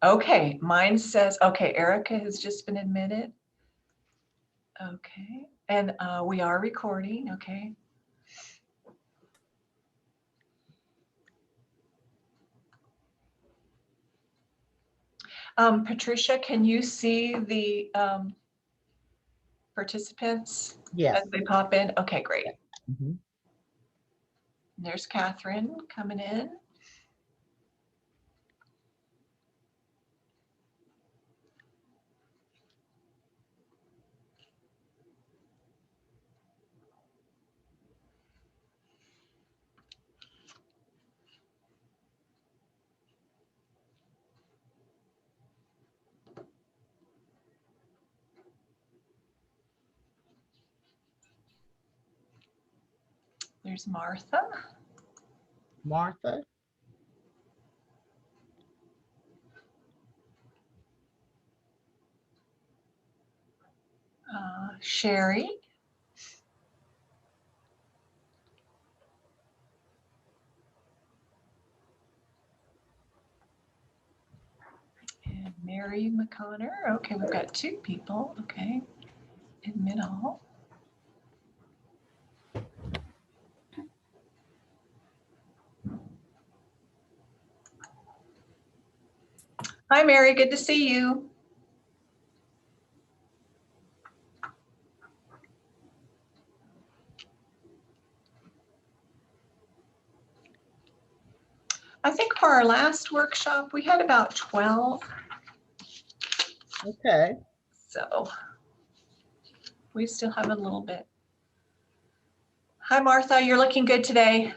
Okay, mine says, okay, Erica has just been admitted. Okay, and we are recording, okay. Patricia, can you see the participants Yes. as they pop in? Okay, great. Mhm. There's Catherine coming in. There's Martha. Martha. Sherry. And Mary McConnor. Okay, we've got two people. Okay, admit all. Hi, Mary. Good to see you. I think for our last workshop, we had about 12. Okay. So we still have a little bit. Hi, Martha. You're looking good today.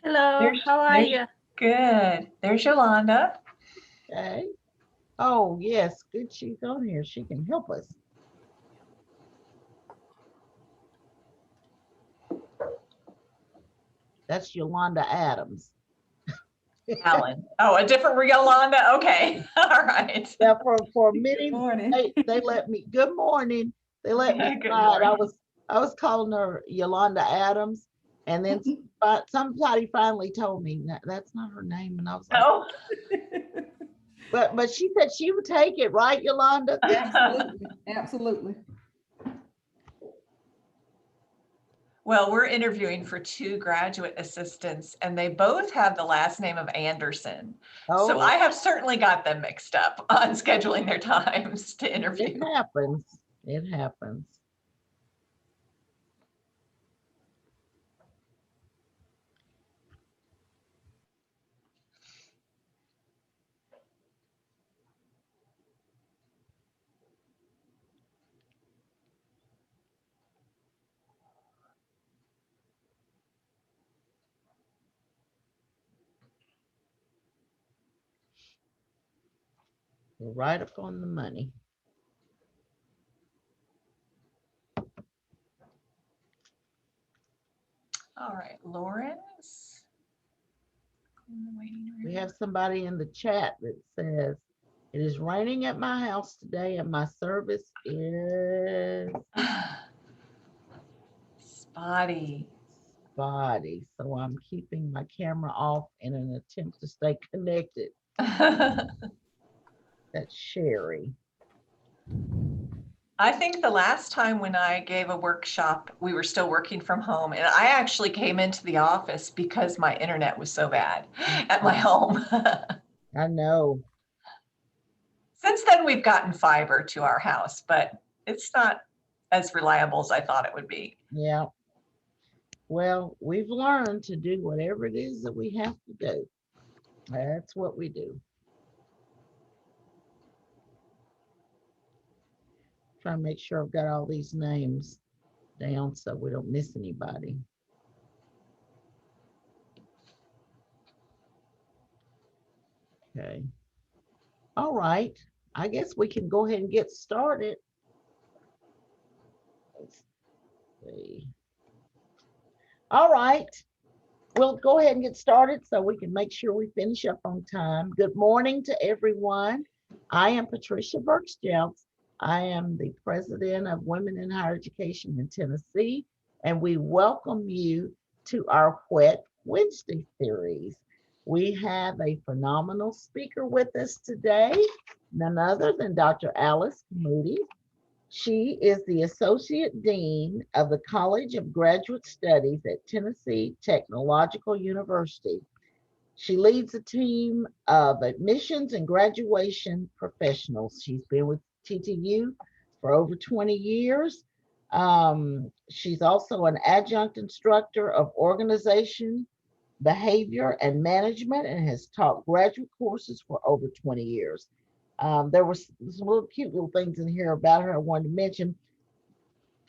Hello, how are you? Good. There's Yolanda. Okay. Oh, yes. Good. She's on here. She can help us. That's Yolanda Adams. Alan. Oh, a different Yolanda. Okay. All right. Yeah, for a minute, Morning. they let me. Good morning. They let me Good slide. morning. I was calling her Yolanda Adams, and then somebody finally told me that's not her name, and I was like, Oh. but she said she would take it, right, Yolanda? Absolutely. Absolutely. Well, we're interviewing for 2 graduate assistants, and they both have the last name of Anderson. So Oh, I have certainly got them mixed up on scheduling their times to interview. it happens. It happens. We're right up on the money. All right, Lawrence. In the waiting room. We have somebody in the chat that says, it is raining at my house today and my service is Spotty. spotty. So I'm keeping my camera off in an attempt to stay connected. That's Sherry. I think the last time when I gave a workshop, we were still working from home, and I actually came into the office because my internet was so bad at my home. I know. Since then, we've gotten fiber to our house, but it's not as reliable as I thought it would be. Yeah. Well, we've learned to do whatever it is that we have to do. That's what we do. Try to make sure I've got all these names down so we don't miss anybody. Okay. All right. I guess we can go ahead and get started. Let's see. All right. We'll go ahead and get started so we can make sure we finish up on time. Good morning to everyone. I am Patricia Burkstelz. I am the president of Women in Higher Education in Tennessee, and we welcome you to our Wet Wednesday series. We have a phenomenal speaker with us today, none other than Dr. Alice Camuti. She is the Associate Dean of the College of Graduate Studies at Tennessee Technological University. She leads a team of admissions and graduation professionals. She's been with TTU for over 20 years. She's also an adjunct instructor of organization, behavior, and management, and has taught graduate courses for over 20 years. There were some little cute little things in here about her I wanted to mention.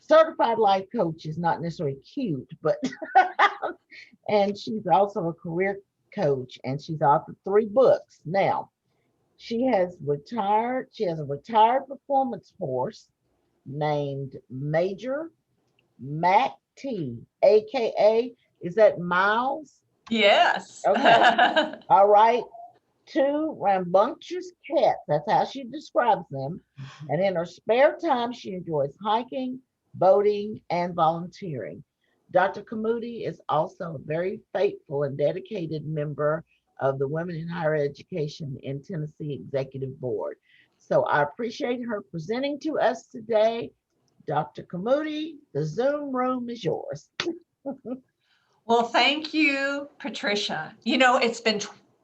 Certified life coach is not necessarily cute, but and she's also a career coach, and she's authored 3 books. Now, she has a retired performance horse named Major Mac T, aka, is that Miles? Yes. Okay. All right. 2 rambunctious cats. That's how she describes them. And in her spare time, she enjoys hiking, boating, and volunteering. Dr. Camuti is also a very faithful and dedicated member of the Women in Higher Education in Tennessee Executive Board. So I appreciate her presenting to us today. Dr. Camuti, the Zoom room is yours. Well, thank you, Patricia. You know, it's been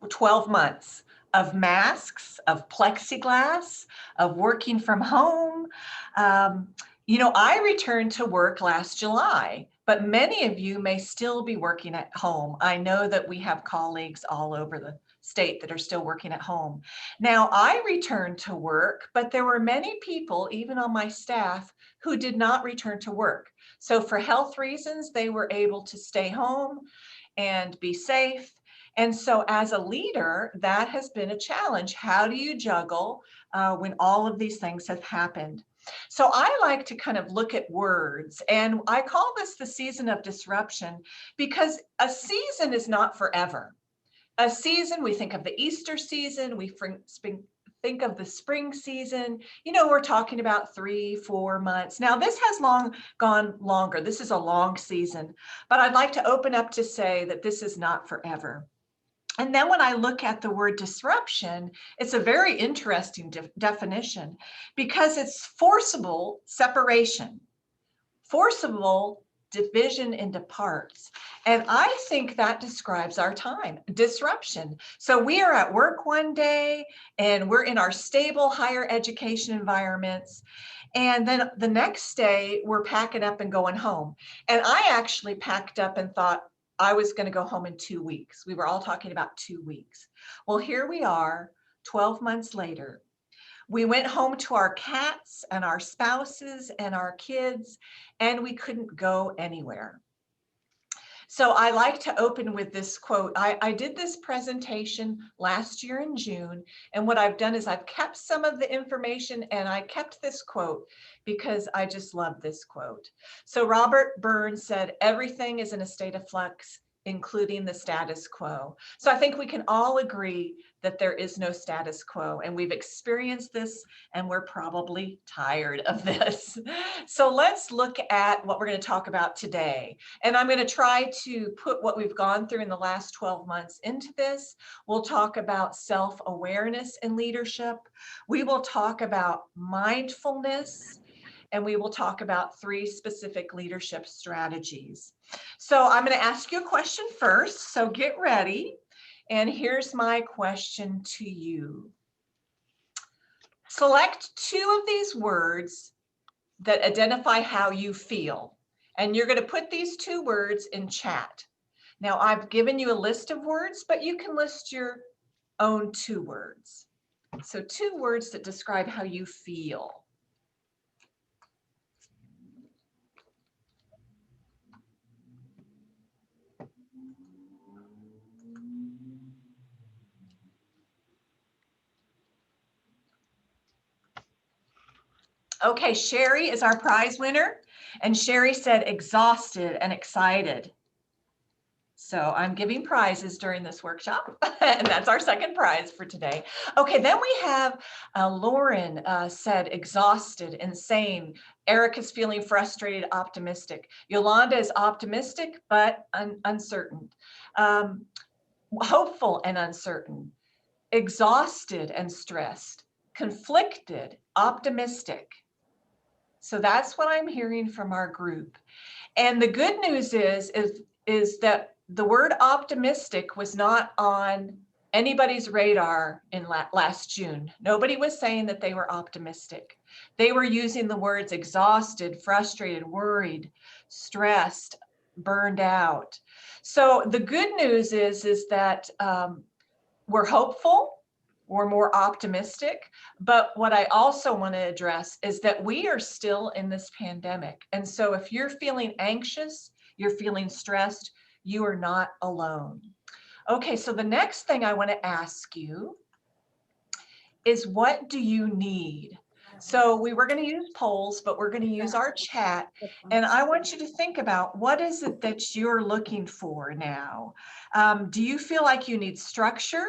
12 months of masks, of plexiglass, of working from home. I returned to work last July, but many of you may still be working at home. I know that we have colleagues all over the state that are still working at home. Now, I returned to work, but there were many people, even on my staff, who did not return to work. So for health reasons, they were able to stay home and be safe. And so as a leader, that has been a challenge. How do you juggle when all of these things have happened? So I like to kind of look at words, and I call this the season of disruption because a season is not forever. A season, we think of the Easter season, we think of the spring season. We're talking about 3-4 months. Now, this has gone longer. This is a long season, but I'd like to open up to say that this is not forever. And then when I look at the word disruption, it's a very interesting definition because it's forcible separation, forcible division into parts. And I think that describes our time, disruption. So we are at work one day and we're in our stable higher education environments. And then the next day we're packing up and going home. And I actually packed up and thought I was going to go home in 2 weeks. We were all talking about 2 weeks. Well, here we are 12 months later. We went home to our cats and our spouses and our kids, and we couldn't go anywhere. So I like to open with this quote. I did this presentation last year in June, and what I've done is I've kept some of the information and I kept this quote because I just love this quote. So Robert Burns said, "Everything is in a state of flux, including the status quo." So I think we can all agree that there is no status quo, and we've experienced this and we're probably tired of this. So let's look at what we're going to talk about today. And I'm going to try to put what we've gone through in the last 12 months into this. We'll talk about self-awareness in leadership. We will talk about mindfulness, and we will talk about 3 specific leadership strategies. So I'm going to ask you a question first, so get ready. And here's my question to you. Select 2 of these words that identify how you feel. And you're going to put these 2 words in chat. Now, I've given you a list of words, but you can list your own 2 words. So 2 words that describe how you feel. Okay, Sherry is our prize winner, and Sherry said exhausted and excited. So I'm giving prizes during this workshop, and that's our second prize for today. Okay, then we have Lauren said exhausted, insane. Eric is feeling frustrated, optimistic. Yolanda is optimistic, but uncertain. hopeful and uncertain, exhausted and stressed, conflicted, optimistic. So that's what I'm hearing from our group. And the good news is that the word optimistic was not on anybody's radar in last June. Nobody was saying that they were optimistic. They were using the words exhausted, frustrated, worried, stressed, burned out. So the good news is that we're hopeful, we're more optimistic. But what I also want to address is that we are still in this pandemic. And so if you're feeling anxious, you're feeling stressed, you are not alone. Okay, so the next thing I want to ask you is, what do you need? So we were going to use polls, but we're going to use our chat. And I want you to think about, what is it that you're looking for now? Do you feel like you need structure?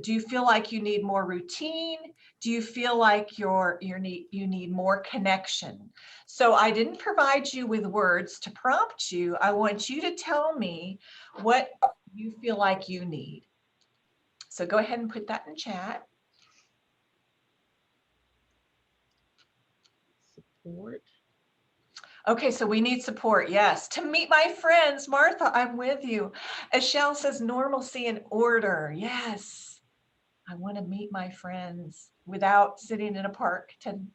Do you feel like you need more routine? Do you feel like you need more connection? So I didn't provide you with words to prompt you. I want you to tell me what you feel like you need. So go ahead and put that in chat. Support. Okay, so we need support. Yes. To meet my friends. Martha, I'm with you. Ashelle says normalcy and order. Yes. I want to meet my friends without sitting in a park 10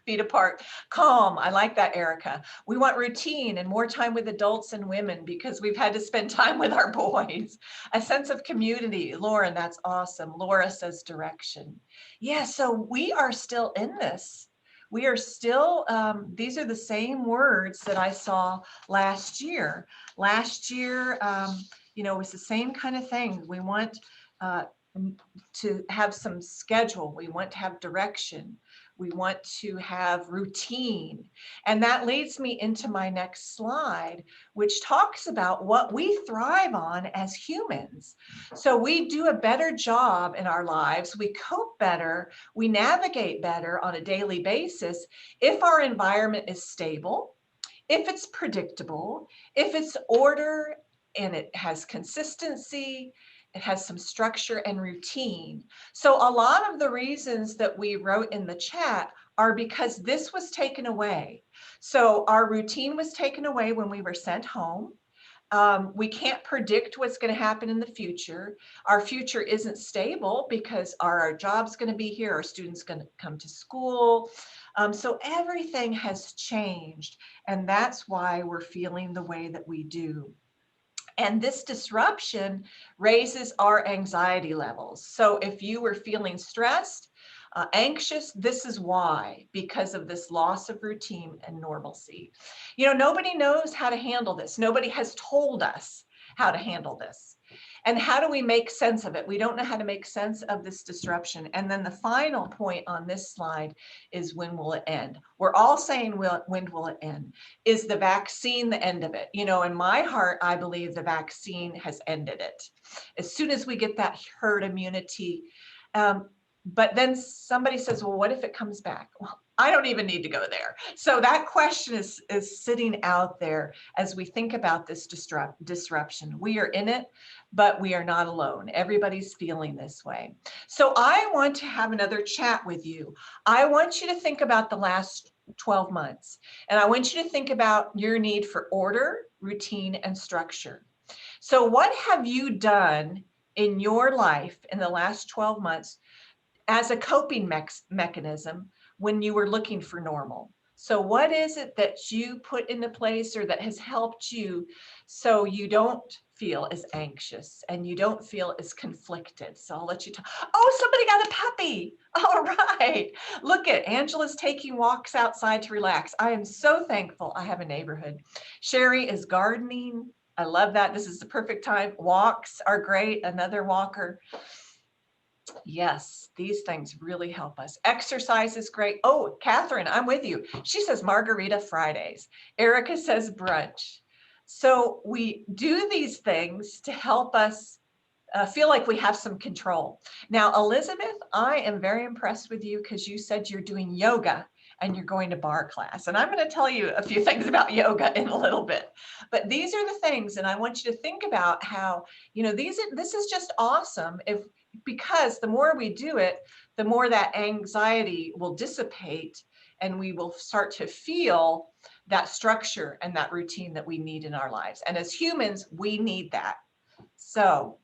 feet apart. Calm. I like that, Erica. We want routine and more time with adults and women because we've had to spend time with our boys. A sense of community. Lauren, that's awesome. Laura says direction. Yeah, so we are still in this. We are still, these are the same words that I saw last year. Last year, it was the same kind of thing. We want to have some schedule. We want to have direction. We want to have routine. And that leads me into my next slide, which talks about what we thrive on as humans. So we do a better job in our lives. We cope better. We navigate better on a daily basis if our environment is stable, if it's predictable, if it's order and it has consistency, it has some structure and routine. So a lot of the reasons that we wrote in the chat are because this was taken away. So our routine was taken away when we were sent home. We can't predict what's going to happen in the future. Our future isn't stable because are our jobs going to be here? Are students going to come to school? So everything has changed, and that's why we're feeling the way that we do. And this disruption raises our anxiety levels. So if you were feeling stressed, anxious, this is why, because of this loss of routine and normalcy. Nobody knows how to handle this. Nobody has told us how to handle this. And how do we make sense of it? We don't know how to make sense of this disruption. And then the final point on this slide is, when will it end? We're all saying, when will it end? Is the vaccine the end of it? In my heart, I believe the vaccine has ended it. As soon as we get that herd immunity, but then somebody says, well, what if it comes back? Well, I don't even need to go there. So that question is sitting out there as we think about this disruption. We are in it, but we are not alone. Everybody's feeling this way. So I want to have another chat with you. I want you to think about the last 12 months, and I want you to think about your need for order, routine, and structure. So what have you done in your life in the last 12 months as a coping mechanism when you were looking for normal? So what is it that you put into place or that has helped you so you don't feel as anxious and you don't feel as conflicted? So I'll let you talk. Oh, somebody got a puppy. All right. Look at Angela's taking walks outside to relax. I am so thankful I have a neighborhood. Sherry is gardening. I love that. This is the perfect time. Walks are great. Another walker. Yes, these things really help us. Exercise is great. Oh, Catherine, I'm with you. She says Margarita Fridays. Erica says brunch. So we do these things to help us feel like we have some control. Now, Elizabeth, I am very impressed with you because you said you're doing yoga and you're going to bar class. And I'm going to tell you a few things about yoga in a little bit. But these are the things, and I want you to think about how, this is just awesome because the more we do it, the more that anxiety will dissipate and we will start to feel that structure and that routine that we need in our lives. And as humans, we need that. So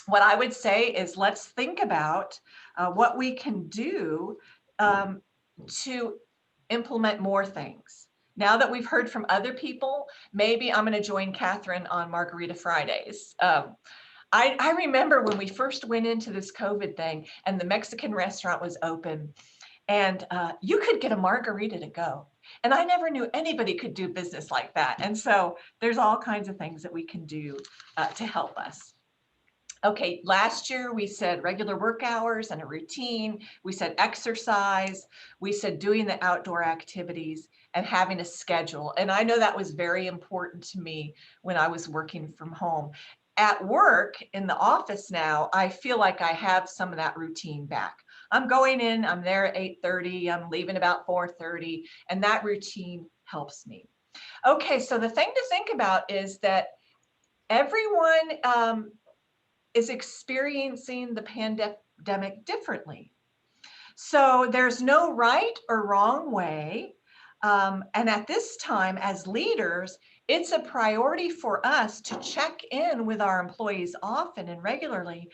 what I would say is let's think about what we can do to implement more things. Now that we've heard from other people, maybe I'm going to join Catherine on Margarita Fridays. I remember when we first went into this COVID thing and the Mexican restaurant was open and you could get a margarita to go. And I never knew anybody could do business like that. And so there's all kinds of things that we can do to help us. Okay, last year we said regular work hours and a routine. We said exercise. We said doing the outdoor activities and having a schedule. And I know that was very important to me when I was working from home. At work in the office now, I feel like I have some of that routine back. I'm going in, I'm there at 8:30, I'm leaving about 4:30, and that routine helps me. Okay, so the thing to think about is that everyone is experiencing the pandemic differently. So there's no right or wrong way. And at this time, as leaders, it's a priority for us to check in with our employees often and regularly,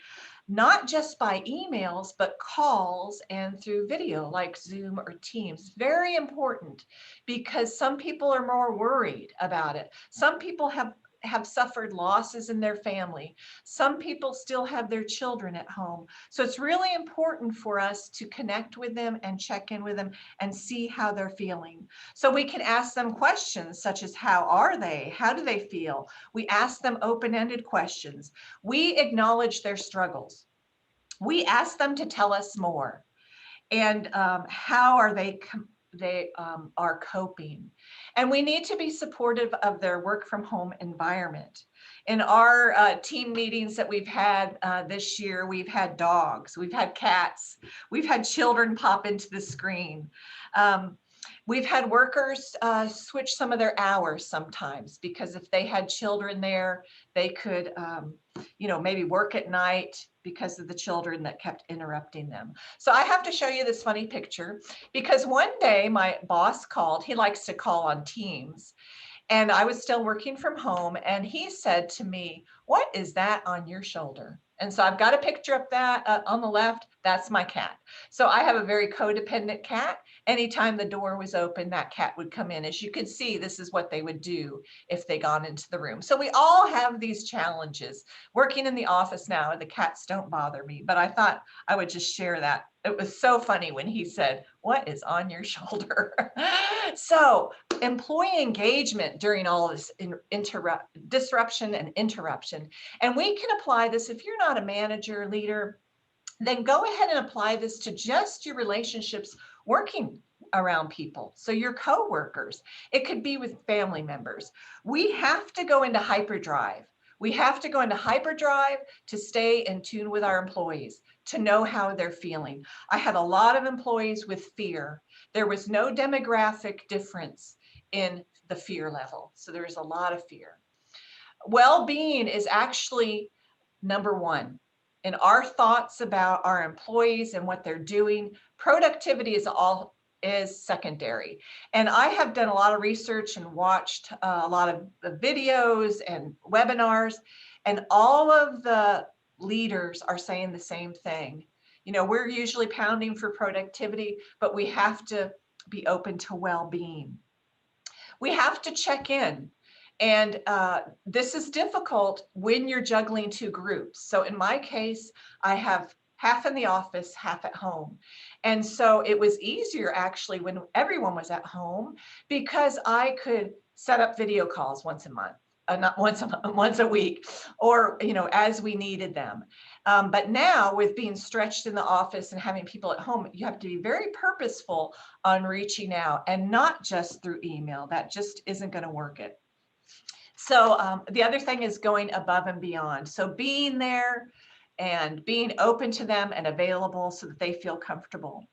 not just by emails, but calls and through video like Zoom or Teams. Very important because some people are more worried about it. Some people have suffered losses in their family. Some people still have their children at home. So it's really important for us to connect with them and check in with them and see how they're feeling. So we can ask them questions such as, how are they? How do they feel? We ask them open-ended questions. We acknowledge their struggles. We ask them to tell us more. And how are they are coping. And we need to be supportive of their work from home environment. In our team meetings that we've had this year, we've had dogs, we've had cats, we've had children pop into the screen. We've had workers switch some of their hours sometimes because if they had children there, they could, maybe work at night because of the children that kept interrupting them. So I have to show you this funny picture because one day my boss called, he likes to call on Teams, and I was still working from home, and he said to me, "What is that on your shoulder?" And so I've got a picture of that on the left. That's my cat. So I have a very codependent cat. Anytime the door was open, that cat would come in. As you can see, this is what they would do if they got into the room. So we all have these challenges. Working in the office now, the cats don't bother me, but I thought I would just share that. It was so funny when he said, "What is on your shoulder?" So employee engagement during all this disruption and interruption. And we can apply this if you're not a manager, leader, then go ahead and apply this to just your relationships working around people. So your coworkers, it could be with family members. We have to go into hyperdrive. We have to go into hyperdrive to stay in tune with our employees, to know how they're feeling. I had a lot of employees with fear. There was no demographic difference in the fear level. So there's a lot of fear. Well-being is actually number one. In our thoughts about our employees and what they're doing, productivity is secondary. And I have done a lot of research and watched a lot of videos and webinars, and all of the leaders are saying the same thing. We're usually pounding for productivity, but we have to be open to well-being. We have to check in. And this is difficult when you're juggling two groups. So in my case, I have half in the office, half at home. And so it was easier actually when everyone was at home because I could set up video calls once a month, not once a week, or as we needed them. But now with being stretched in the office and having people at home, you have to be very purposeful on reaching out and not just through email. That just isn't going to work it. So the other thing is going above and beyond. So being there and being open to them and available so that they feel comfortable.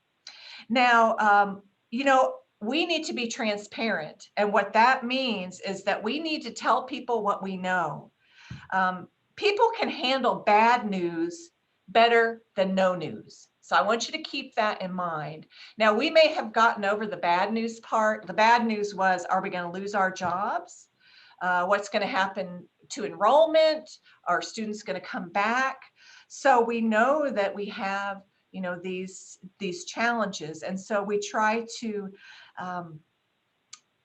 Now, we need to be transparent. And what that means is that we need to tell people what we know. People can handle bad news better than no news. So I want you to keep that in mind. Now, we may have gotten over the bad news part. The bad news was, are we going to lose our jobs? What's going to happen to enrollment? Are students going to come back? So we know that we have, these challenges. And so we try to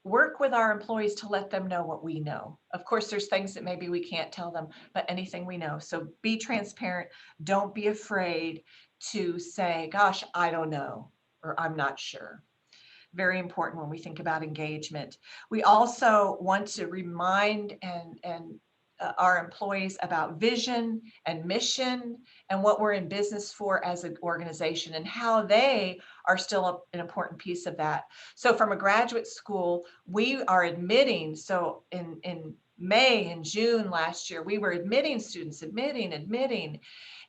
work with our employees to let them know what we know. Of course, there's things that maybe we can't tell them, but anything we know. So be transparent. Don't be afraid to say, gosh, I don't know, or I'm not sure. Very important when we think about engagement. We also want to remind and our employees about vision and mission and what we're in business for as an organization and how they are still an important piece of that. So from a graduate school, we are admitting, so in May and June last year, we were admitting students, admitting,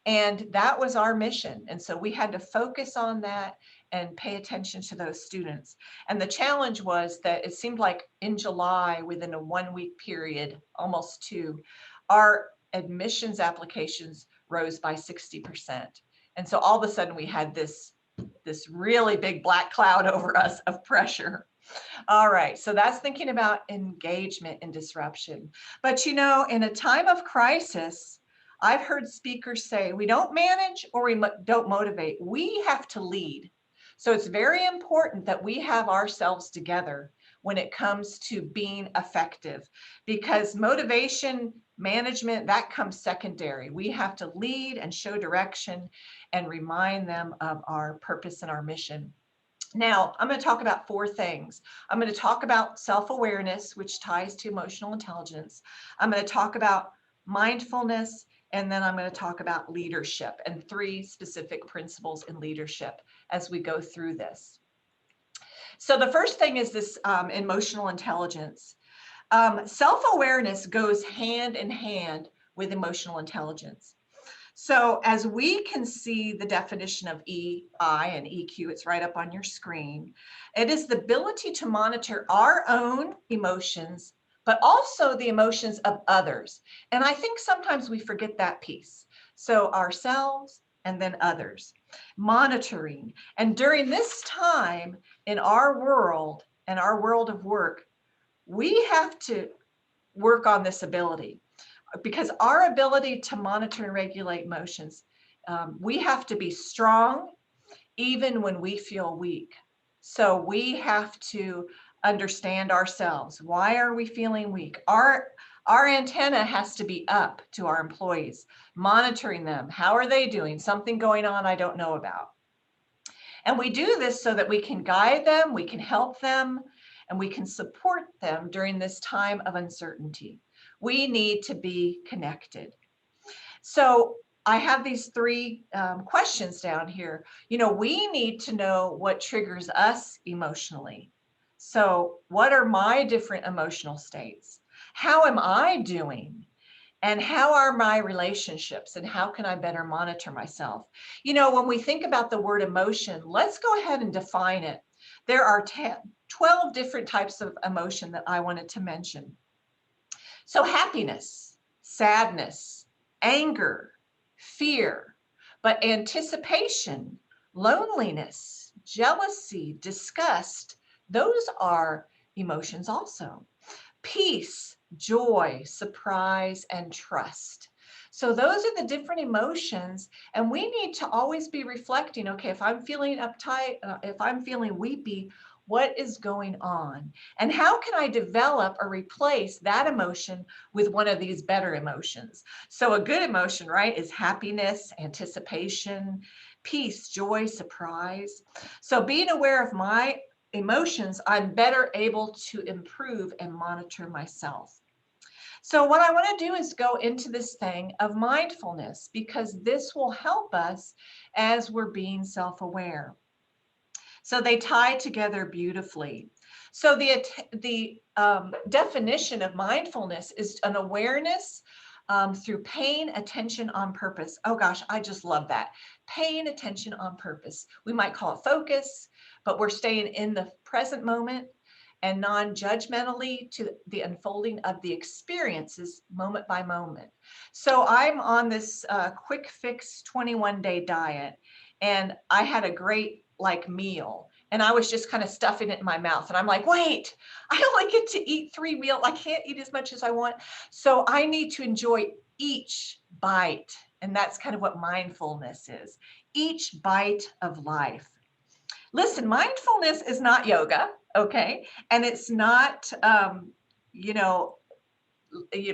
and that was our mission. And so we had to focus on that and pay attention to those students. And the challenge was that it seemed like in July, within a 1 week period, almost two, our admissions applications rose by 60%. And so all of a sudden we had this really big black cloud over us of pressure. All right, so that's thinking about engagement and disruption. But in a time of crisis, I've heard speakers say, we don't manage or we don't motivate. We have to lead. So it's very important that we have ourselves together when it comes to being effective, because motivation, management, that comes secondary. We have to lead and show direction and remind them of our purpose and our mission. Now, I'm going to talk about 4 things. I'm going to talk about self-awareness, which ties to emotional intelligence. I'm going to talk about mindfulness, and then I'm going to talk about leadership and 3 specific principles in leadership as we go through this. So the first thing is this emotional intelligence. Self-awareness goes hand in hand with emotional intelligence. So as we can see the definition of EI and EQ, it's right up on your screen. It is the ability to monitor our own emotions, but also the emotions of others. And I think sometimes we forget that piece. So ourselves and then others, monitoring. And during this time in our world and our world of work, we have to work on this ability. Because our ability to monitor and regulate emotions, we have to be strong even when we feel weak. So we have to understand ourselves. Why are we feeling weak? Our antenna has to be up to our employees, monitoring them. How are they doing? Something going on I don't know about. And we do this so that we can guide them, we can help them, and we can support them during this time of uncertainty. We need to be connected. So I have these 3 questions down here. We need to know what triggers us emotionally. So what are my different emotional states? How am I doing? And how are my relationships? And how can I better monitor myself? When we think about the word emotion, let's go ahead and define it. There are 12 different types of emotion that I wanted to mention. So happiness, sadness, anger, fear, but anticipation, loneliness, jealousy, disgust, those are emotions also. Peace, joy, surprise, and trust. So those are the different emotions, and we need to always be reflecting, okay, if I'm feeling uptight, if I'm feeling weepy, what is going on? And how can I develop or replace that emotion with one of these better emotions? So a good emotion, right, is happiness, anticipation, peace, joy, surprise. So being aware of my emotions, I'm better able to improve and monitor myself. So what I want to do is go into this thing of mindfulness, because this will help us as we're being self-aware. So they tie together beautifully. So the definition of mindfulness is an awareness through paying attention on purpose. Oh gosh, I just love that. Paying attention on purpose. We might call it focus, but we're staying in the present moment and non-judgmentally to the unfolding of the experiences moment by moment. So I'm on this quick fix 21-day diet, and I had a great meal, and I was just kind of stuffing it in my mouth, and I'm like, wait, I only get to eat 3 meals. I can't eat as much as I want. So I need to enjoy each bite. And that's kind of what mindfulness is. Each bite of life. Listen, mindfulness is not yoga, okay? And it's not,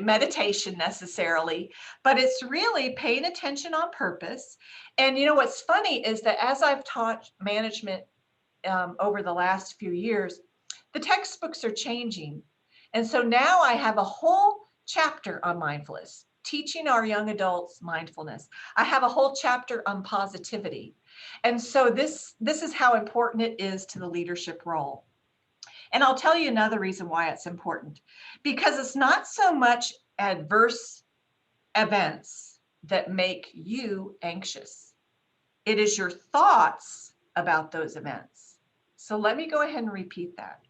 meditation necessarily, but it's really paying attention on purpose. And what's funny is that as I've taught management over the last few years, the textbooks are changing. And so now I have a whole chapter on mindfulness, teaching our young adults mindfulness. I have a whole chapter on positivity. And so this is how important it is to the leadership role. And I'll tell you another reason why it's important, because it's not so much adverse events that make you anxious. It is your thoughts about those events. So let me go ahead and repeat that.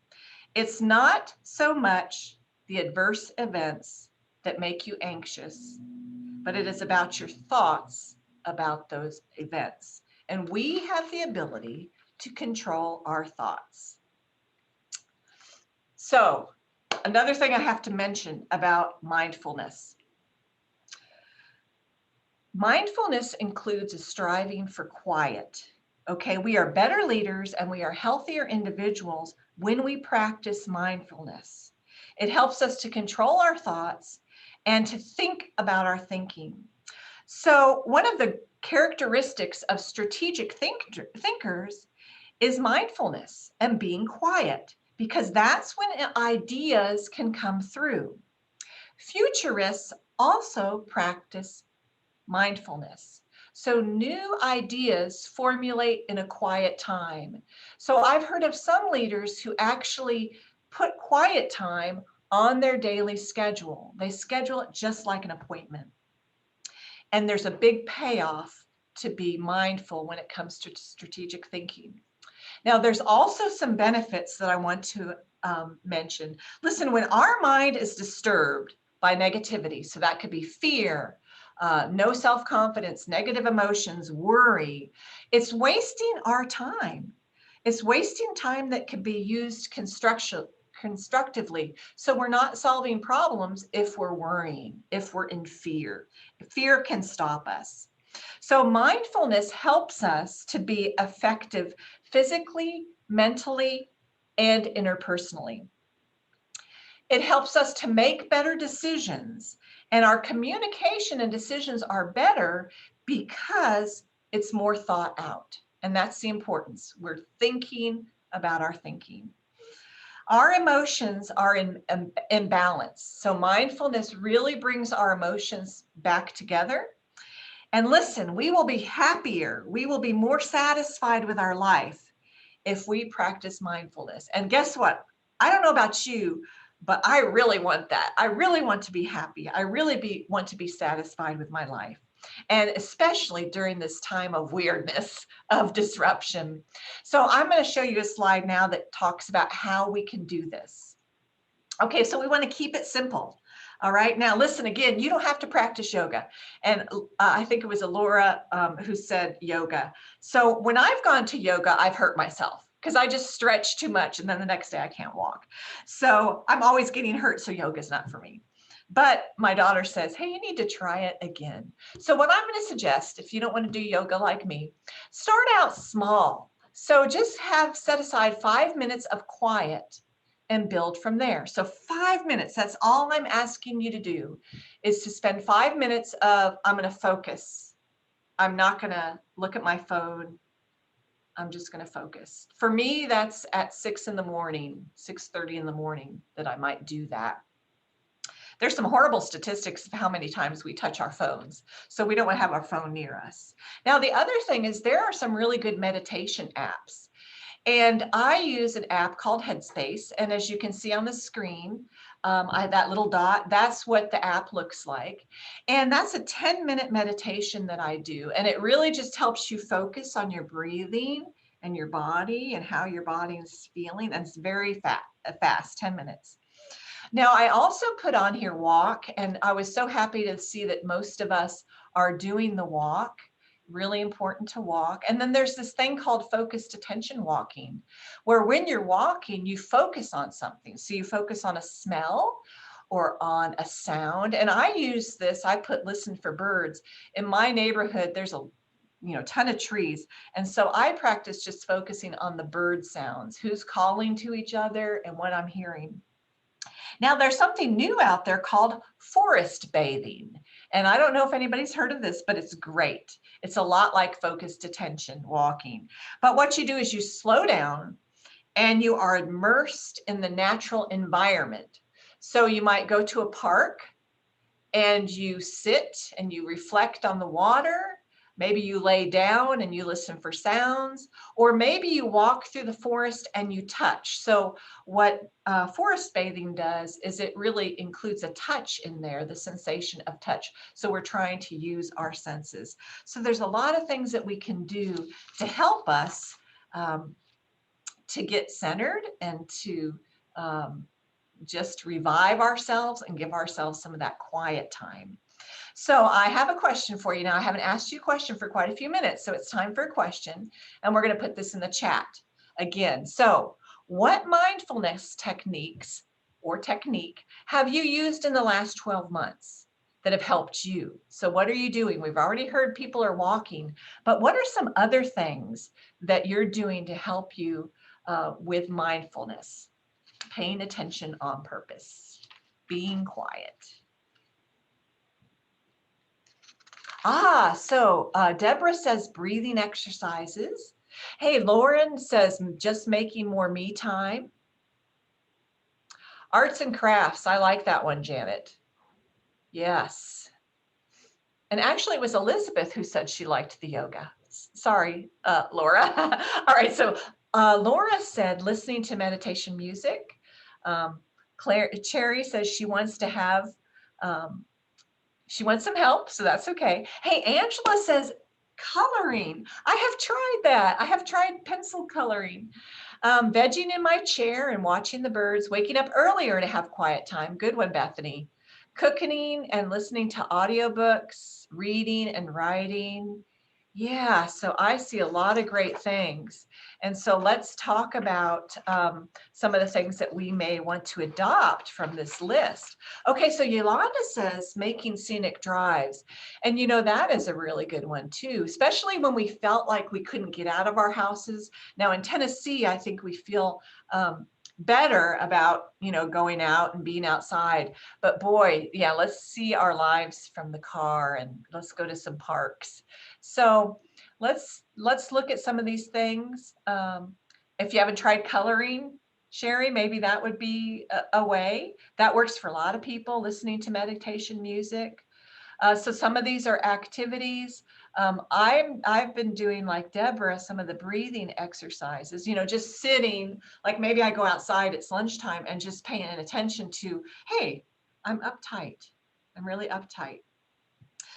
It's not so much the adverse events that make you anxious, but it is about your thoughts about those events. And we have the ability to control our thoughts. So another thing I have to mention about mindfulness. Mindfulness includes a striving for quiet. Okay, we are better leaders and we are healthier individuals when we practice mindfulness. It helps us to control our thoughts and to think about our thinking. So one of the characteristics of strategic thinkers is mindfulness and being quiet, because that's when ideas can come through. Futurists also practice mindfulness. So new ideas formulate in a quiet time. So I've heard of some leaders who actually put quiet time on their daily schedule. They schedule it just like an appointment. And there's a big payoff to be mindful when it comes to strategic thinking. Now, there's also some benefits that I want to mention. Listen, when our mind is disturbed by negativity, so that could be fear, no self-confidence, negative emotions, worry, it's wasting our time. It's wasting time that could be used constructively. So we're not solving problems if we're worrying, if we're in fear. Fear can stop us. So mindfulness helps us to be effective physically, mentally, and interpersonally. It helps us to make better decisions, and our communication and decisions are better because it's more thought out. And that's the importance. We're thinking about our thinking. Our emotions are in balance. So mindfulness really brings our emotions back together. And listen, we will be happier. We will be more satisfied with our life if we practice mindfulness. And guess what? I don't know about you, but I really want that. I really want to be happy. I really want to be satisfied with my life. And especially during this time of weirdness, of disruption. So I'm going to show you a slide now that talks about how we can do this. Okay, so we want to keep it simple. All right, now listen again, you don't have to practice yoga. And I think it was Laura who said yoga. So when I've gone to yoga, I've hurt myself because I just stretch too much and then the next day I can't walk. So I'm always getting hurt, so yoga's not for me. But my daughter says, hey, you need to try it again. So what I'm going to suggest, if you don't want to do yoga like me, start out small. So just set aside 5 minutes of quiet and build from there. So 5 minutes, that's all I'm asking you to do, is to spend 5 minutes of, I'm going to focus. I'm not going to look at my phone. I'm just going to focus. For me, that's at 6 in the morning, 6:30 in the morning that I might do that. There's some horrible statistics of how many times we touch our phones. So we don't want to have our phone near us. Now, the other thing is there are some really good meditation apps. And I use an app called Headspace. And as you can see on the screen, that little dot, that's what the app looks like. And that's a 10-minute meditation that I do. And it really just helps you focus on your breathing and your body and how your body is feeling. And it's very fast, 10 minutes. Now, I also put on here walk, and I was so happy to see that most of us are doing the walk. Really important to walk. And then there's this thing called focused attention walking, where when you're walking, you focus on something. So you focus on a smell or on a sound. And I use this, I put listen for birds. In my neighborhood, there's a ton of trees. And so I practice just focusing on the bird sounds, who's calling to each other and what I'm hearing. Now, there's something new out there called forest bathing. And I don't know if anybody's heard of this, but it's great. It's a lot like focused attention walking. But what you do is you slow down and you are immersed in the natural environment. So you might go to a park and you sit and you reflect on the water. Maybe you lay down and you listen for sounds, or maybe you walk through the forest and you touch. So what forest bathing does is it really includes a touch in there, the sensation of touch. So we're trying to use our senses. So there's a lot of things that we can do to help us to get centered and to just revive ourselves and give ourselves some of that quiet time. So I have a question for you. Now, I haven't asked you a question for quite a few minutes, so it's time for a question. And we're going to put this in the chat again. So what mindfulness techniques or technique have you used in the last 12 months that have helped you? So what are you doing? We've already heard people are walking, but what are some other things that you're doing to help you with mindfulness? Paying attention on purpose, being quiet. So Deborah says breathing exercises. Hey, Lauren says just making more me time. Arts and crafts, I like that one, Janet. Yes. And actually it was Elizabeth who said she liked the yoga. Sorry, Laura. All right, so Laura said listening to meditation music. Cherry says she wants to have she wants some help, so that's okay. Hey, Angela says coloring. I have tried that. I have tried pencil coloring. Vegging in my chair and watching the birds, waking up earlier to have quiet time. Good one, Bethany. Cooking and listening to audiobooks, reading and writing. Yeah, so I see a lot of great things. And so let's talk about some of the things that we may want to adopt from this list. Okay, so Yolanda says making scenic drives. And that is a really good one too, especially when we felt like we couldn't get out of our houses. Now in Tennessee, I think we feel better about going out and being outside, but boy, yeah, let's see our lives from the car and let's go to some parks. So let's look at some of these things. If you haven't tried coloring, Sherry, maybe that would be a way that works for a lot of people, listening to meditation music. So some of these are activities. I've been doing, like Deborah, some of the breathing exercises, just sitting, like maybe I go outside, it's lunchtime, and just paying attention to, hey, I'm uptight. I'm really uptight.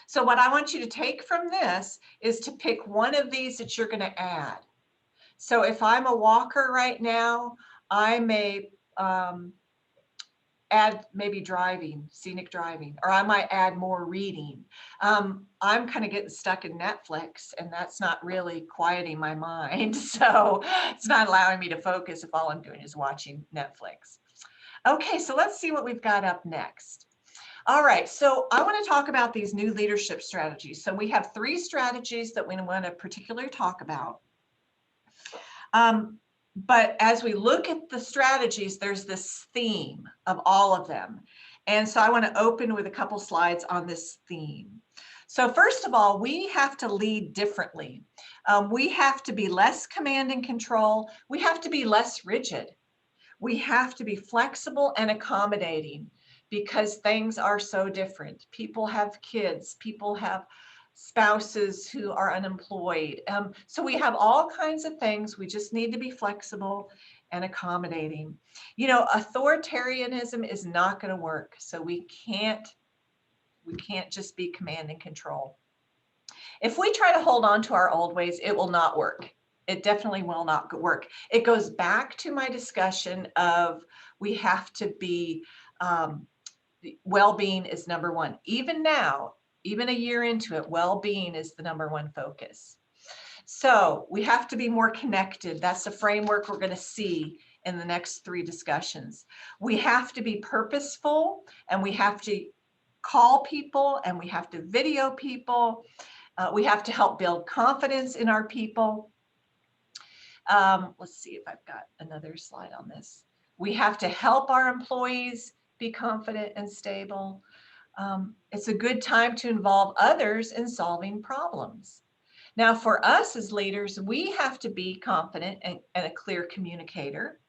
So what I want you to take from this is to pick one of these that you're going to add. So if I'm a walker right now, I may add maybe driving, scenic driving, or I might add more reading. I'm kind of getting stuck in Netflix, and that's not really quieting my mind. So it's not allowing me to focus if all I'm doing is watching Netflix. Okay, so let's see what we've got up next. All right, so I want to talk about these new leadership strategies. So we have 3 strategies that we want to particularly talk about. But as we look at the strategies, there's this theme of all of them. And so I want to open with a couple slides on this theme. So first of all, we have to lead differently. We have to be less command and control. We have to be less rigid. We have to be flexible and accommodating because things are so different. People have kids, people have spouses who are unemployed. So we have all kinds of things. We just need to be flexible and accommodating. You know, authoritarianism is not going to work. So we can't just be command and control. If we try to hold on to our old ways, it will not work. It definitely will not work. It goes back to my discussion of we have to be, well-being is number one. Even now, even a year into it, well-being is the number one focus. So we have to be more connected. That's the framework we're going to see in the next 3 discussions. We have to be purposeful, and we have to call people, and we have to video people. We have to help build confidence in our people. Let's see if I've got another slide on this. We have to help our employees be confident and stable. It's a good time to involve others in solving problems. Now, for us as leaders, we have to be confident and a clear communicator.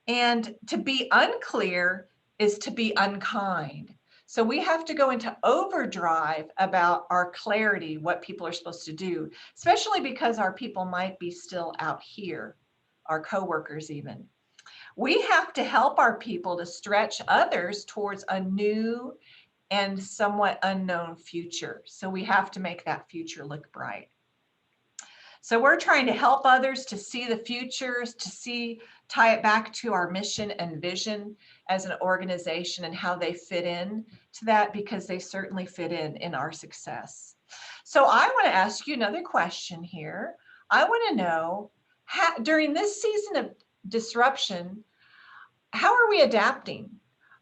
And to be unclear is to be unkind. So we have to go into overdrive about our clarity, what people are supposed to do, especially because our people might be still out here, our coworkers even. We have to help our people to stretch others towards a new and somewhat unknown future. So we have to make that future look bright. So we're trying to help others to see the futures, tie it back to our mission and vision as an organization and how they fit in to that, because they certainly fit in our success. So I want to ask you another question here. I want to know, during this season of disruption, how are we adapting?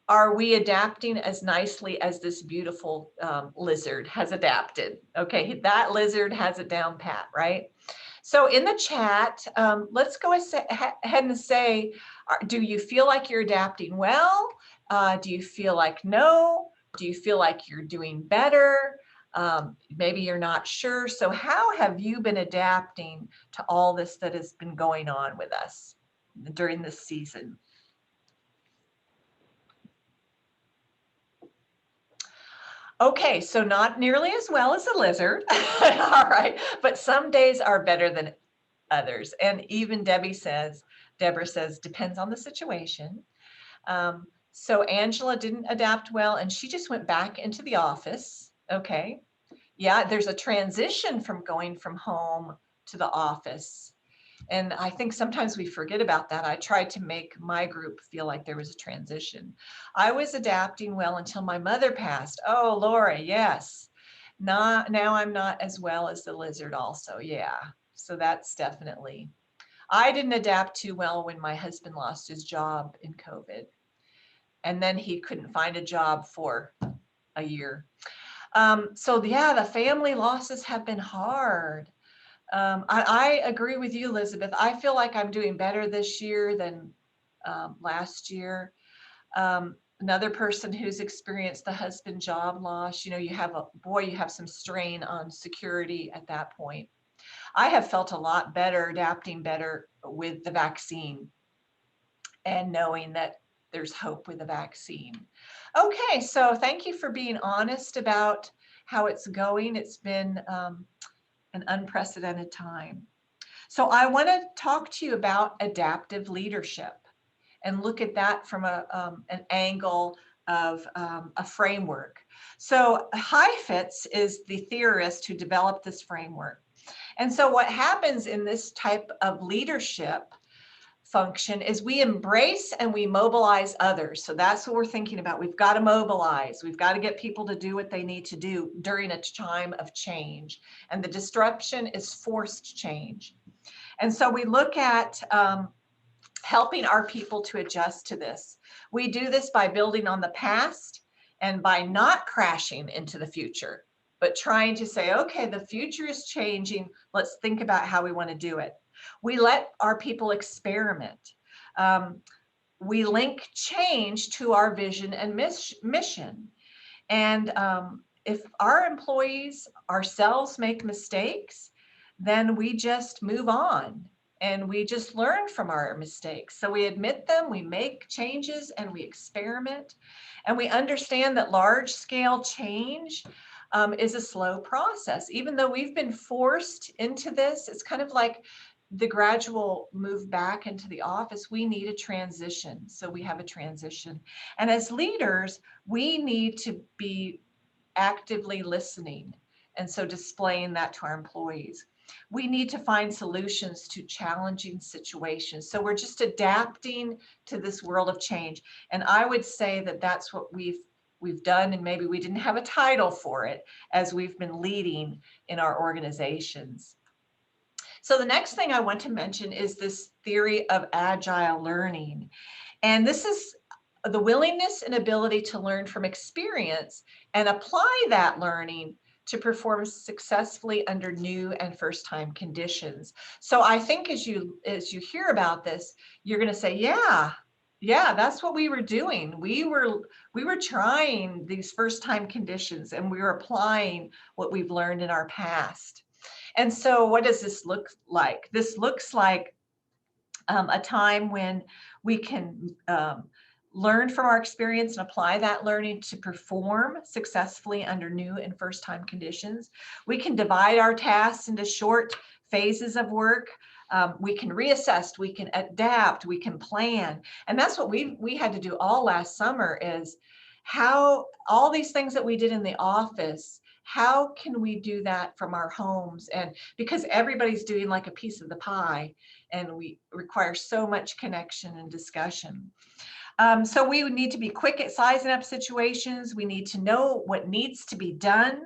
Are we adapting as nicely as this beautiful lizard has adapted? Okay, that lizard has it down pat, right? So in the chat, let's go ahead and say, do you feel like you're adapting well? Do you feel like no? Do you feel like you're doing better? Maybe you're not sure. So how have you been adapting to all this that has been going on with us during this season? Okay, so not nearly as well as a lizard. All right, but some days are better than others. And even Deborah says, depends on the situation. So Angela didn't adapt well, and she just went back into the office. Okay. Yeah, there's a transition from going from home to the office. And I think sometimes we forget about that. I tried to make my group feel like there was a transition. I was adapting well until my mother passed. Oh, Laura, yes. Now I'm not as well as the lizard also. Yeah. So that's definitely. I didn't adapt too well when my husband lost his job in COVID. And then he couldn't find a job for a year. So yeah, the family losses have been hard. I agree with you, Elizabeth. I feel like I'm doing better this year than last year. Another person who's experienced the husband job loss, you have you have some strain on security at that point. I have felt a lot better, adapting better with the vaccine and knowing that there's hope with the vaccine. Okay, so thank you for being honest about how it's going. It's been an unprecedented time. So I want to talk to you about adaptive leadership and look at that from an angle of a framework. So Heifetz is the theorist who developed this framework. And so what happens in this type of leadership function is we embrace and we mobilize others. So that's what we're thinking about. We've got to mobilize. We've got to get people to do what they need to do during a time of change. And the disruption is forced change. And so we look at helping our people to adjust to this. We do this by building on the past and by not crashing into the future, but trying to say, okay, the future is changing. Let's think about how we want to do it. We let our people experiment. We link change to our vision and mission. And if our employees ourselves make mistakes, then we just move on and we just learn from our mistakes. So we admit them, we make changes, and we experiment. And we understand that large scale change is a slow process. Even though we've been forced into this, it's kind of like the gradual move back into the office, we need a transition. So we have a transition. And as leaders, we need to be actively listening. And so displaying that to our employees. We need to find solutions to challenging situations. So we're just adapting to this world of change. And I would say that that's what we've done, and maybe we didn't have a title for it as we've been leading in our organizations. So the next thing I want to mention is this theory of agile learning. And this is the willingness and ability to learn from experience and apply that learning to perform successfully under new and first-time conditions. So I think as you hear about this, you're going to say, yeah, that's what we were doing. We were trying these first-time conditions, and we were applying what we've learned in our past. And so what does this look like? This looks like a time when we can learn from our experience and apply that learning to perform successfully under new and first-time conditions. We can divide our tasks into short phases of work. We can reassess, we can adapt, we can plan. And that's what we had to do all last summer, is how all these things that we did in the office, how can we do that from our homes? And because everybody's doing like a piece of the pie, and we require so much connection and discussion. So we would need to be quick at sizing up situations. We need to know what needs to be done,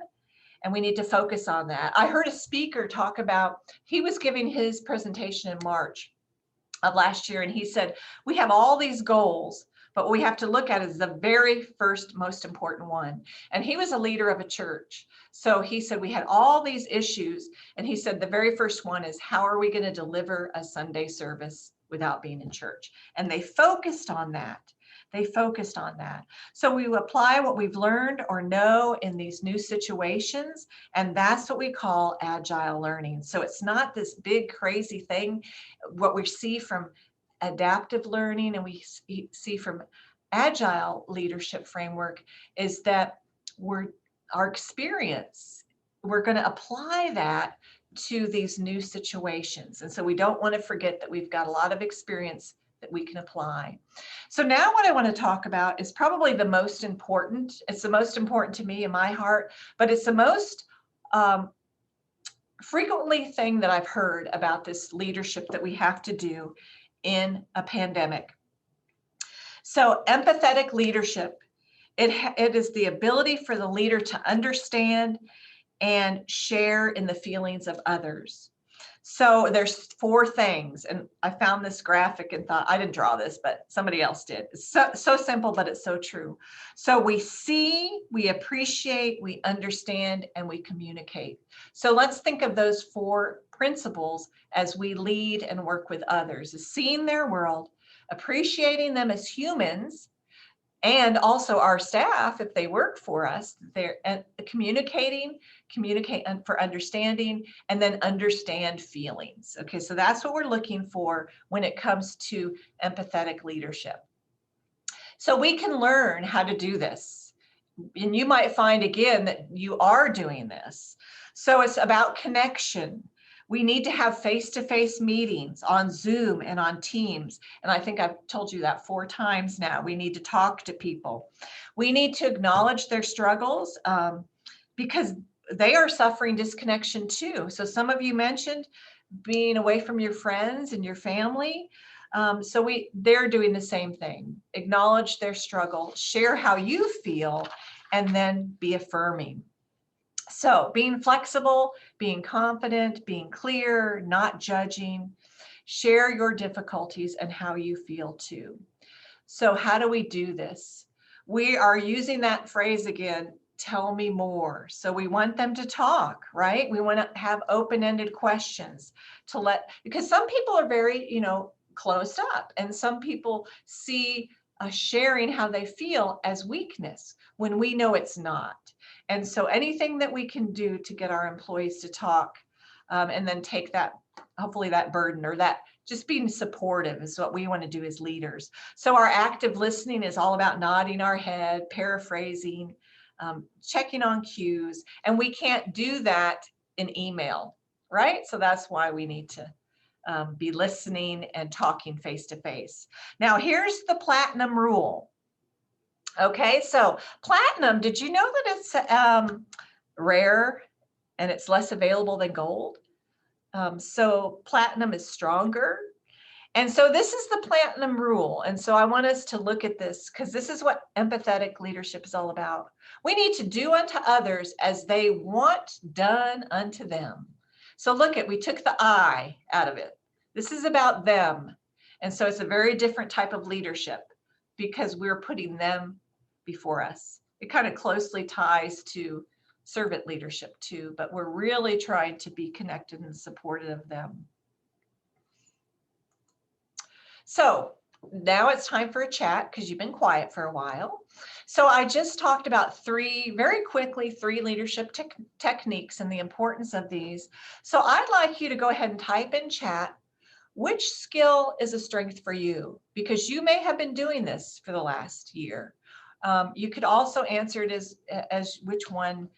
and we need to focus on that. I heard a speaker talk about, he was giving his presentation in March of last year, and he said, we have all these goals, but what we have to look at is the very first most important one. And he was a leader of a church. So he said, we had all these issues. And he said, the very first one is, how are we going to deliver a Sunday service without being in church? And they focused on that. So we apply what we've learned or know in these new situations. And that's what we call agile learning. So it's not this big, crazy thing. What we see from adaptive learning and we see from agile leadership framework is that our experience, we're going to apply that to these new situations. And so we don't want to forget that we've got a lot of experience that we can apply. So now what I want to talk about is probably the most important. It's the most important to me in my heart, but it's the most frequently thing that I've heard about this leadership that we have to do in a pandemic. So empathetic leadership, it is the ability for the leader to understand and share in the feelings of others. So there's 4 things, and I found this graphic and thought, I didn't draw this, but somebody else did. It's so simple, but it's so true. So we see, we appreciate, we understand, and we communicate. So let's think of those 4 principles as we lead and work with others: is seeing their world, appreciating them as humans, and also our staff, if they work for us, they're communicate for understanding, and then understand feelings. Okay, so that's what we're looking for when it comes to empathetic leadership. So we can learn how to do this. And you might find again that you are doing this. So it's about connection. We need to have face-to-face meetings on Zoom and on Teams. And I think I've told you that 4 times now. We need to talk to people. We need to acknowledge their struggles because they are suffering disconnection too. So some of you mentioned being away from your friends and your family. So they're doing the same thing. Acknowledge their struggle, share how you feel, and then be affirming. So being flexible, being confident, being clear, not judging, share your difficulties and how you feel too. So how do we do this? We are using that phrase again, tell me more. So we want them to talk, right? We want to have open-ended questions because some people are very, closed up, and some people see sharing how they feel as weakness when we know it's not. And so anything that we can do to get our employees to talk and then take that, hopefully that burden, or that just being supportive, is what we want to do as leaders. So our active listening is all about nodding our head, paraphrasing, checking on cues, and we can't do that in email, right? So that's why we need to be listening and talking face to face. Now, here's the platinum rule. Okay, so platinum, did you know that it's rare and it's less available than gold? So platinum is stronger. And so this is the platinum rule. And so I want us to look at this because this is what empathetic leadership is all about. We need to do unto others as they want done unto them. So look at, we took the I out of it. This is about them. And so it's a very different type of leadership because we're putting them before us. It kind of closely ties to servant leadership too, but we're really trying to be connected and supportive of them. So now it's time for a chat because you've been quiet for a while. So I just talked about very quickly, three leadership techniques and the importance of these. So I'd like you to go ahead and type in chat, which skill is a strength for you? Because you may have been doing this for the last year. You could also answer it as which one,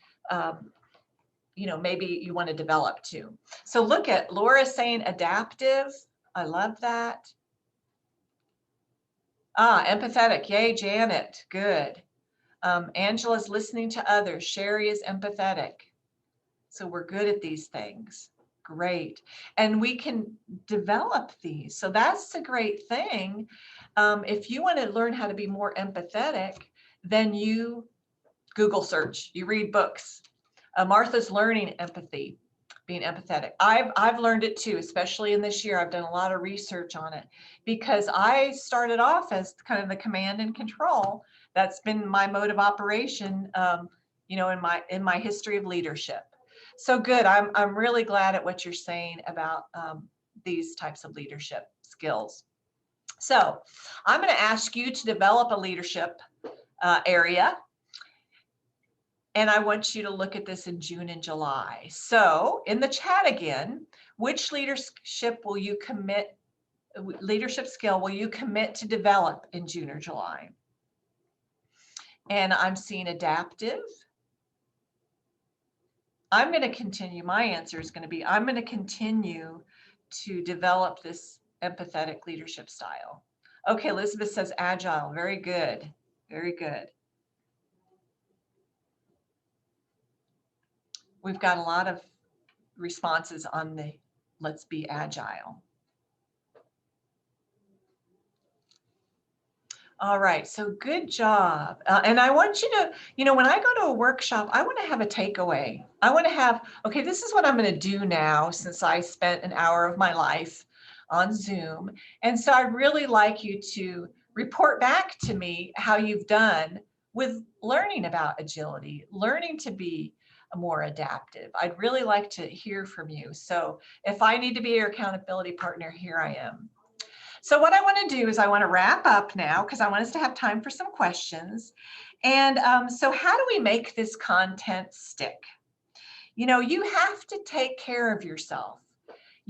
maybe you want to develop too. So look at Laura saying adaptive. I love that. Empathetic. Yay, Janet. Good. Angela's listening to others. Sherry is empathetic. So we're good at these things. Great. And we can develop these. So that's a great thing. If you want to learn how to be more empathetic, then you Google search, you read books. Martha's learning empathy, being empathetic. I've learned it too, especially in this year. I've done a lot of research on it because I started off as kind of the command and control. That's been my mode of operation, in my history of leadership. So good. I'm really glad at what you're saying about these types of leadership skills. So I'm going to ask you to develop a leadership area. And I want you to look at this in June and July. So in the chat again, which leadership skill will you commit to develop in June or July? And I'm seeing adaptive. I'm going to continue. My answer is going to be, I'm going to continue to develop this empathetic leadership style. Okay, Elizabeth says agile. Very good. Very good. We've got a lot of responses on the let's be agile. All right, so good job. And I want you to, when I go to a workshop, I want to have a takeaway. I want to have, okay, this is what I'm going to do now since I spent an hour of my life on Zoom. And so I'd really like you to report back to me how you've done with learning about agility, learning to be more adaptive. I'd really like to hear from you. So if I need to be your accountability partner, here I am. So what I want to do is I want to wrap up now because I want us to have time for some questions. And so how do we make this content stick? You have to take care of yourself.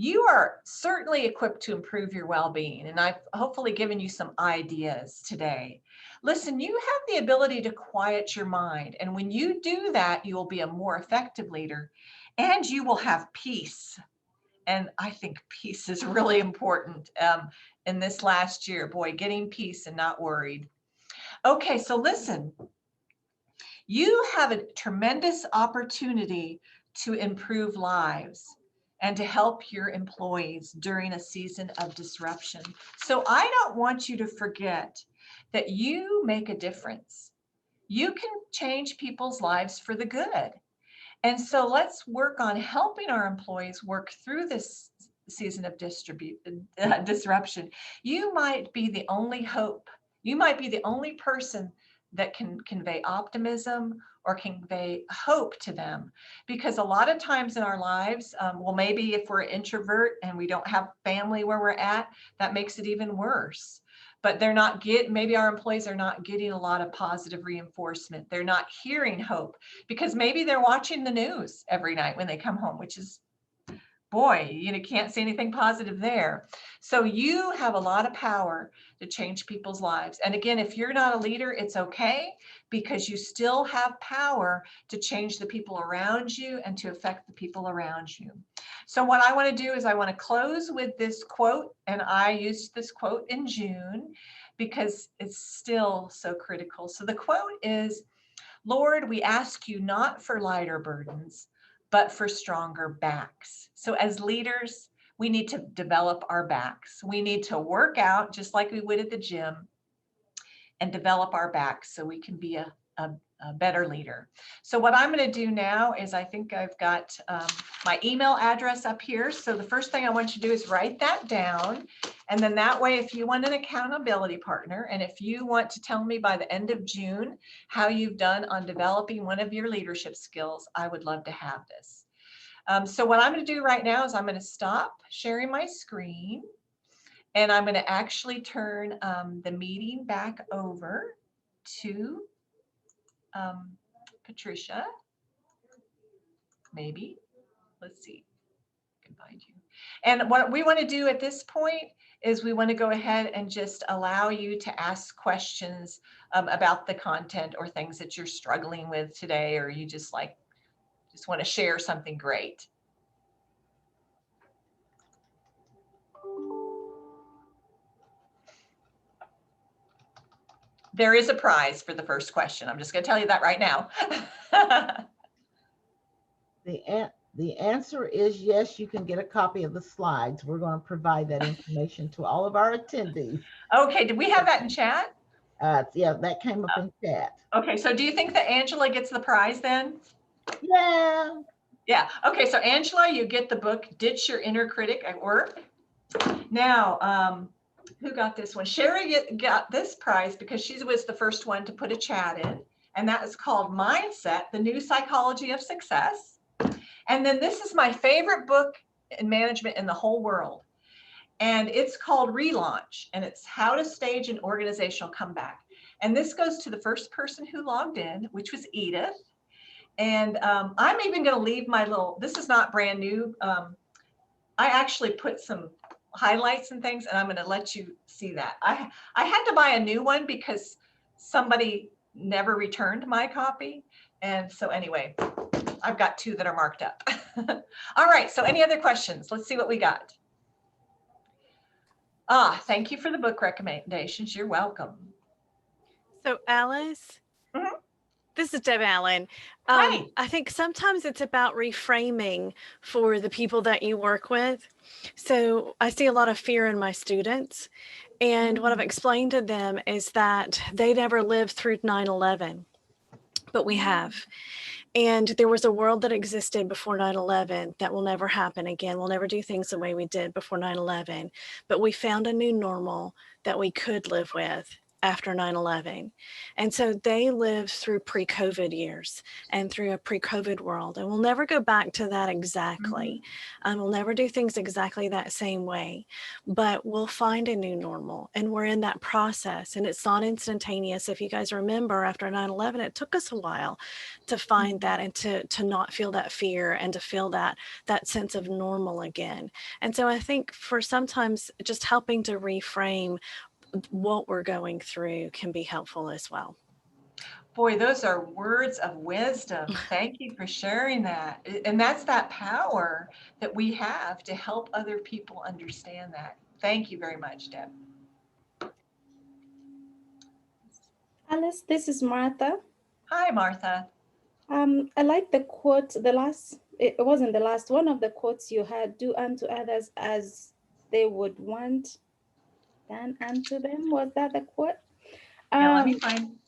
You are certainly equipped to improve your well-being, and I've hopefully given you some ideas today. Listen, you have the ability to quiet your mind, and when you do that, you will be a more effective leader, and you will have peace. And I think peace is really important in this last year. Boy, getting peace and not worried. Okay, so listen, you have a tremendous opportunity to improve lives and to help your employees during a season of disruption. So I don't want you to forget that you make a difference. You can change people's lives for the good. And so let's work on helping our employees work through this season of disruption. You might be the only hope. You might be the only person that can convey optimism or convey hope to them. Because a lot of times in our lives, maybe if we're an introvert and we don't have family where we're at, that makes it even worse. But maybe our employees are not getting a lot of positive reinforcement. They're not hearing hope because maybe they're watching the news every night when they come home, which is, boy, you can't see anything positive there. So you have a lot of power to change people's lives. And again, if you're not a leader, it's okay because you still have power to change the people around you and to affect the people around you. So what I want to do is I want to close with this quote, and I used this quote in June because it's still so critical. So the quote is, Lord, we ask you not for lighter burdens, but for stronger backs. So as leaders, we need to develop our backs. We need to work out just like we would at the gym and develop our backs so we can be a better leader. So what I'm going to do now is I think I've got my email address up here. So the first thing I want you to do is write that down. And then that way, if you want an accountability partner, and if you want to tell me by the end of June how you've done on developing one of your leadership skills, I would love to have this. So what I'm going to do right now is I'm going to stop sharing my screen. And I'm going to actually turn the meeting back over to Patricia. Maybe. Let's see. I can find you. And what we want to do at this point is we want to go ahead and just allow you to ask questions about the content or things that you're struggling with today, or you just want to share something great. There is a prize for the first question. I'm just going to tell you that right now. The answer is yes, you can get a copy of the slides. We're going to provide that information to all of our attendees. Okay, did we have that in chat? Yeah, that came up in chat. Okay, so do you think that Angela gets the prize then? Yeah. Yeah, okay, so Angela, you get the book, Ditch Your Inner Critic at Work. Now, who got this one? Sherry got this prize because she was the first one to put a chat in, and that is called Mindset, The New Psychology of Success. And then this is my favorite book in management in the whole world. And it's called Relaunch, and it's How to Stage an Organizational Comeback. And this goes to the first person who logged in, which was Edith. And I'm even going to leave my little, this is not brand new. I actually put some highlights and things, and I'm going to let you see that. I had to buy a new one because somebody never returned my copy. And so anyway, I've got two that are marked up. All right, so any other questions? Let's see what we got. Thank you for the book recommendations. You're welcome. So Alice, this is Deb Allen. Hi. I think sometimes it's about reframing for the people that you work with. So I see a lot of fear in my students. And what I've explained to them is that they never lived through 9/11, but we have. And there was a world that existed before 9/11 that will never happen again. We'll never do things the way we did before 9/11. But we found a new normal that we could live with after 9/11. And so they lived through pre-COVID years and through a pre-COVID world. And we'll never go back to that exactly. We'll never do things exactly that same way. But we'll find a new normal. And we're in that process. And it's not instantaneous. If you guys remember, after 9/11, it took us a while to find that and to not feel that fear and to feel that sense of normal again. And so I think for sometimes just helping to reframe what we're going through can be helpful as well. Boy, those are words of wisdom. Thank you for sharing that. And that's that power that we have to help other people understand that. Thank you very much, Deb. Alice, this is Martha. Hi, Martha. I like the quote, it wasn't the last, one of the quotes you had, do unto others as they would want done unto them. Was that the quote? Yeah, let me find,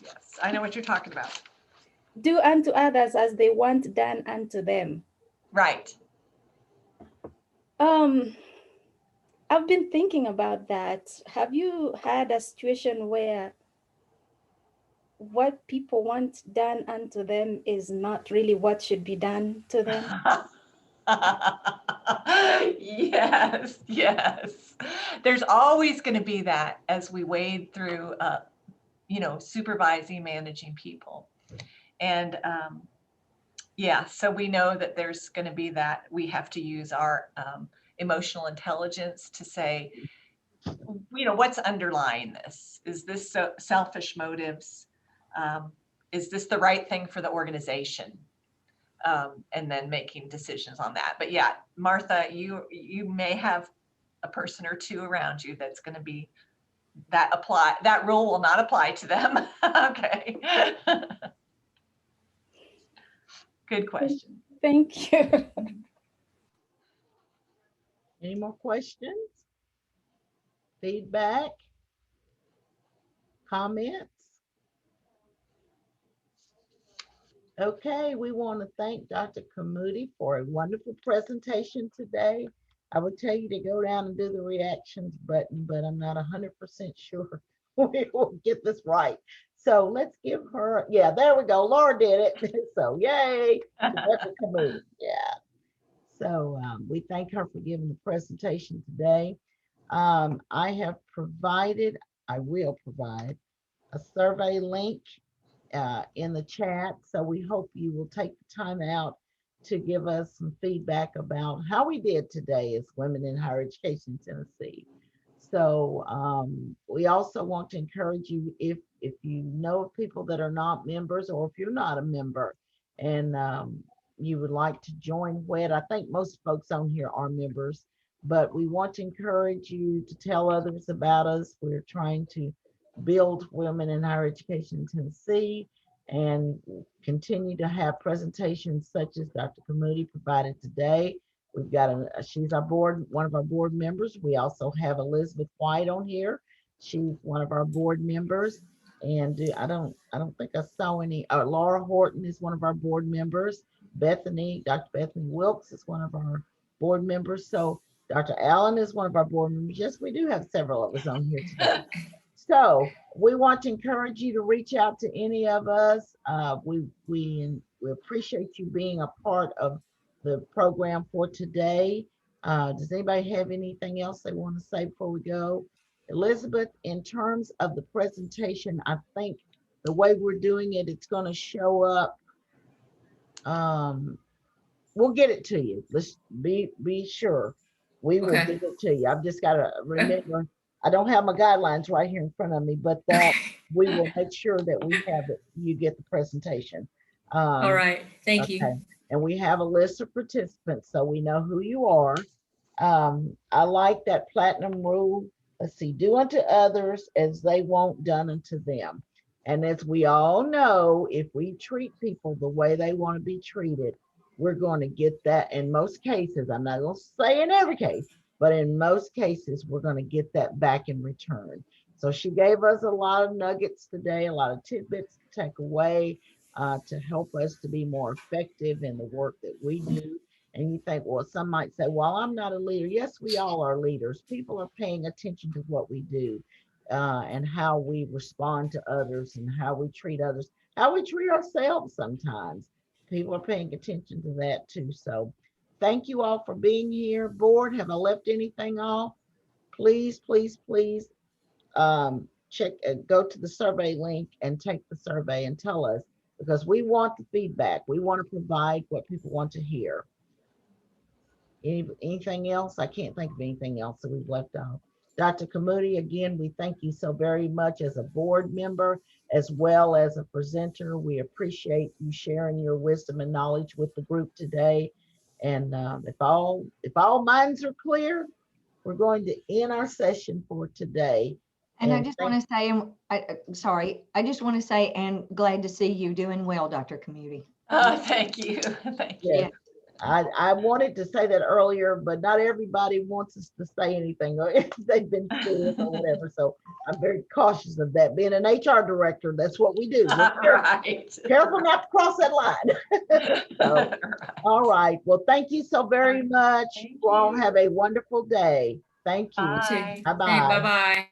yes, I know what you're talking about. Do unto others as they want done unto them. Right. I've been thinking about that. Have you had a situation where what people want done unto them is not really what should be done to them? Yes, yes. There's always going to be that as we wade through, supervising, managing people. And yeah, so we know that there's going to be that. We have to use our emotional intelligence to say, what's underlying this? Is this selfish motives? Is this the right thing for the organization? and then making decisions on that. But yeah, Martha, you may have a person or two around you that's going to be that rule will not apply to them. Okay. Good question. Thank you. Any more questions? Feedback? Comments? Okay, we want to thank Dr. Camuti for a wonderful presentation today. I would tell you to go down and do the reactions button, but I'm not 100% sure we will get this right. So let's give her, yeah, there we go. Laura did it. So yay, to Dr. Camuti. Yeah. So we thank her for giving the presentation today. I will provide a survey link in the chat. So we hope you will take the time out to give us some feedback about how we did today as women in higher education in Tennessee. So we also want to encourage you, if you know of people that are not members, or if you're not a member and you would like to join WED, I think most folks on here are members, but we want to encourage you to tell others about us. We're trying to build women in higher education in Tennessee and continue to have presentations such as Dr. Camuti provided today. We've got she's our one of our board members. We also have Elizabeth White on here. She's one of our board members. And I don't think I saw any. Laura Horton is one of our board members. Dr. Bethany Wilkes is one of our board members. So Dr. Allen is one of our board members. Yes, we do have several of us on here today. So we want to encourage you to reach out to any of us. We appreciate you being a part of the program for today. Does anybody have anything else they want to say before we go? Elizabeth, in terms of the presentation, I think the way we're doing it, it's going to show up. We'll get it to you. Let's be sure. We will get it to you. I've just got to remember, I don't have my guidelines right here in front of me, but that we will make sure that we have it. You get the presentation. All right. Thank you. And we have a list of participants, so we know who you are. I like that platinum rule. Let's see, do unto others as they want done unto them. And as we all know, if we treat people the way they want to be treated, we're going to get that in most cases. I'm not going to say in every case, but in most cases, we're going to get that back in return. So she gave us a lot of nuggets today, a lot of tidbits to take away to help us to be more effective in the work that we do. And you think, well, some might say, well, I'm not a leader. Yes, we all are leaders. People are paying attention to what we do and how we respond to others and how we treat others, how we treat ourselves sometimes. People are paying attention to that too. So thank you all for being here. Board, have I left anything off? Please, please, please check, go to the survey link and take the survey and tell us, because we want the feedback. We want to provide what people want to hear. Anything else? I can't think of anything else that we've left off. Dr. Camuti, again, we thank you so very much as a board member, as well as a presenter. We appreciate you sharing your wisdom and knowledge with the group today. And if all minds are clear, we're going to end our session for today. And I just want to say, I just want to say, and glad to see you doing well, Dr. Camuti. Oh, thank you. Thank you. Yeah. I wanted to say that earlier, but not everybody wants us to say anything or if they've been serious or whatever. So I'm very cautious of that. Being an HR director, that's what we do. Careful not to cross that line. So, all right. Well, thank you so very much. You all have a wonderful day. Thank you. Bye. Bye-bye. Bye-bye.